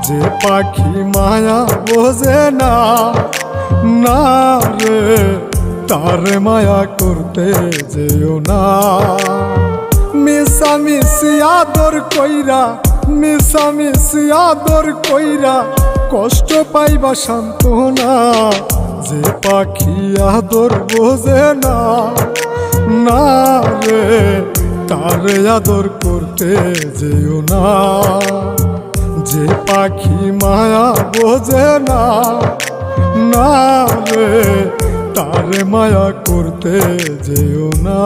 যে পাখি মায়া বোঝে না, না রে তারে মায়া করতে যেও না। মিশামিশি আদর কইরা, মিশামিশি আদর কইরা কষ্ট পাইবা সান্ত্বনা। যে পাখি আদর বোঝে না, না রে তারে আদর করতে যেও না। যে পাখি মায়া বোঝে না, না রে তারে মায়া করতে যেও না।